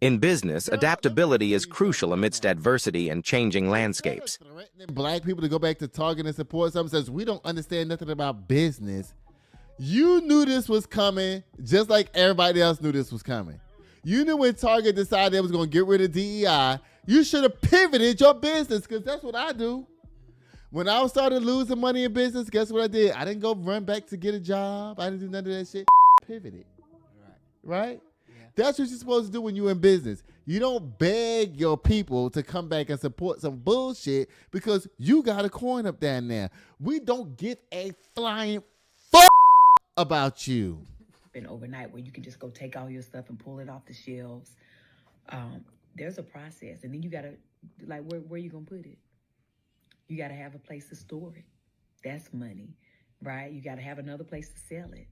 In business, adaptability is crucial amidst adversity and changing landscapes. Threatening black people to go back to Target and support something says we don't understand nothing about business. You knew this was coming, just like everybody else knew this was coming. You knew when Target decided they was going to get rid of DEI, you should have pivoted your business, because that's what I do. When I started losing money in business, guess what I did? I didn't go run back to get a job. I didn't do none of that shit. Pivoted. Right? Yeah. That's what you're supposed to do when you're in business. You don't beg your people to come back and support some bullshit because you got a coin up down there. We don't give a flying fuck about you. And overnight where you can just go take all your stuff and pull it off the shelves. There's a process. And then you got to, like, where you going to put it? You got to have a place to store it. That's money, right? You got to have another place to sell it,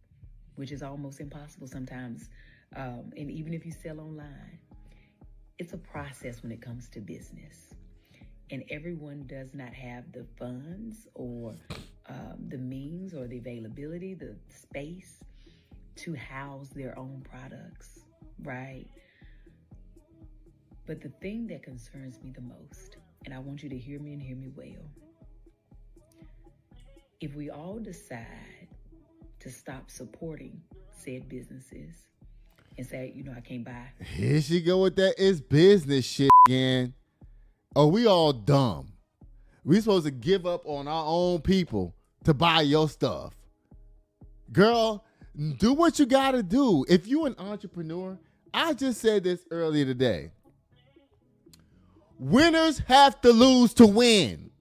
which is almost impossible sometimes. And even if you sell online, it's a process when it comes to business. And everyone does not have the funds or the means or the availability, the space to house their own products, right? But the thing that concerns me the most, and I want you to hear me and hear me well, if we all decide to stop supporting said businesses and say, you know, I can't buy. Here she go with that it's business shit again. Oh, we all dumb. We supposed to give up on our own people to buy your stuff. Girl, do what you got to do. If you're an entrepreneur, I just said this earlier today. Winners have to lose to win.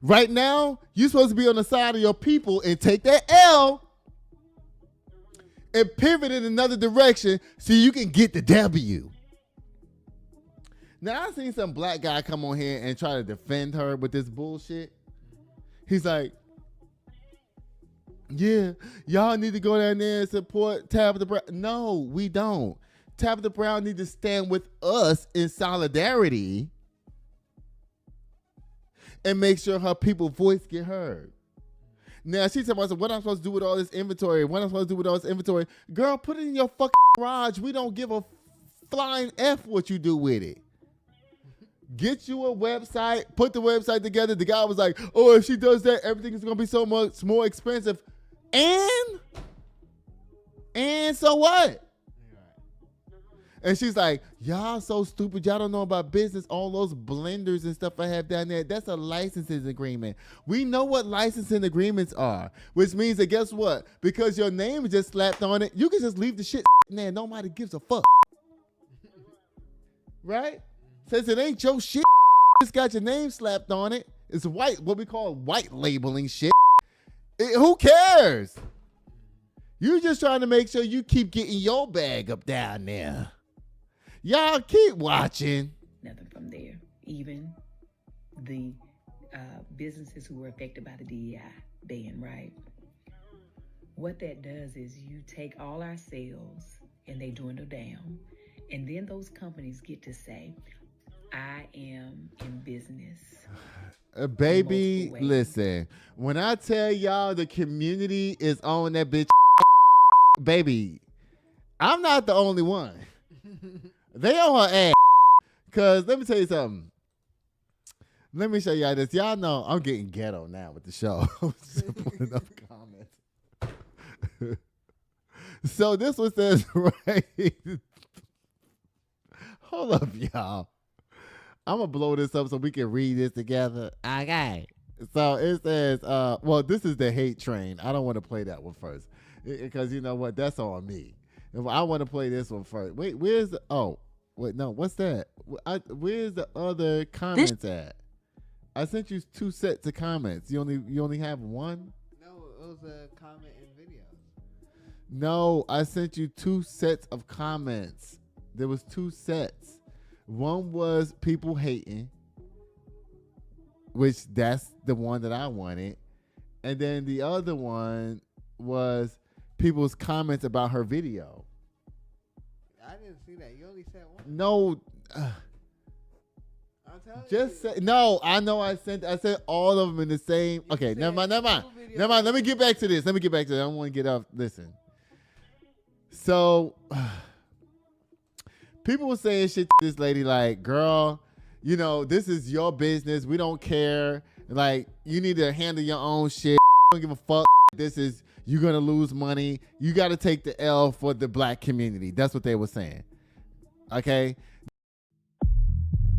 Right now, you're supposed to be on the side of your people and take that L and pivot in another direction so you can get the W. Now, I seen some black guy come on here and try to defend her with this bullshit. He's like, yeah, y'all need to go down there and support Tabitha Brown. No, we don't. Tabitha Brown need to stand with us in solidarity and make sure her people's voice get heard. Now, she's talking about, what I'm supposed to do with all this inventory? What I'm supposed to do with all this inventory? Girl, put it in your fucking garage. We don't give a flying F what you do with it. Get you a website, put the website together. The guy was like, oh, if she does that, everything is going to be so much more expensive. And so what? And she's like, y'all so stupid. Y'all don't know about business. All those blenders and stuff I have down there, that's a licensing agreement. We know what licensing agreements are, which means that guess what? Because your name is just slapped on it, you can just leave the shit there. Nobody gives a fuck. Right? Since it ain't your shit, it's got your name slapped on it. It's white, what we call white labeling shit. Who cares? You're just trying to make sure you keep getting your bag up down there. Y'all keep watching. Nothing from there. Even the businesses who were affected by the DEI ban, right? What that does is you take all our sales and they dwindle down. And then those companies get to say, I am in business. Baby, listen. When I tell y'all the community is on that bitch, baby, I'm not the only one. They on her ass. Because let me tell you something. Let me show y'all this. Y'all know I'm getting ghetto now with the show. I'm just putting up comments. So this one says, right. Hold up, y'all. I'm going to blow this up so we can read this together. Okay. So it says, well, this is the hate train. I don't want to play that one first. Because you know what? That's on me. I want to play this one first. Wait, where's the... Oh, wait, no. What's that? Where's the other comments at? I sent you 2 sets of comments. You only have one? No, it was a comment in videos. No, I sent you 2 sets of comments. There was 2 sets. One was people hating, which that's the one that I wanted. And then the other one was people's comments about her video. I didn't see that. You only said one. No. I'm telling Just you. say no. I know I sent all of them in the same. You Okay, said never mind. two videos. Let me get back to this. I don't want to get off. Listen. So people were saying shit to this lady like, girl, you know, this is your business. We don't care. Like, you need to handle your own shit. Don't give a fuck. This is, you're going to lose money. You got to take the L for the black community. That's what they were saying. Okay?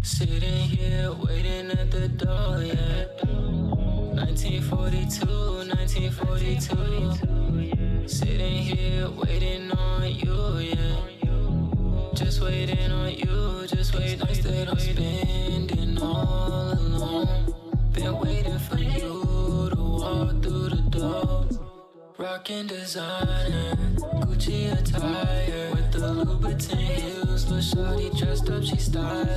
Sitting here waiting at the door, yeah. 1942, 1942. Sitting here waiting on you, yeah. Just waiting on you, just waiting that I'm spending all alone. Been waiting for you to walk through the door. Rockin' designer, Gucci attire with the Louboutin heels. Lil' shawty dressed up, she style.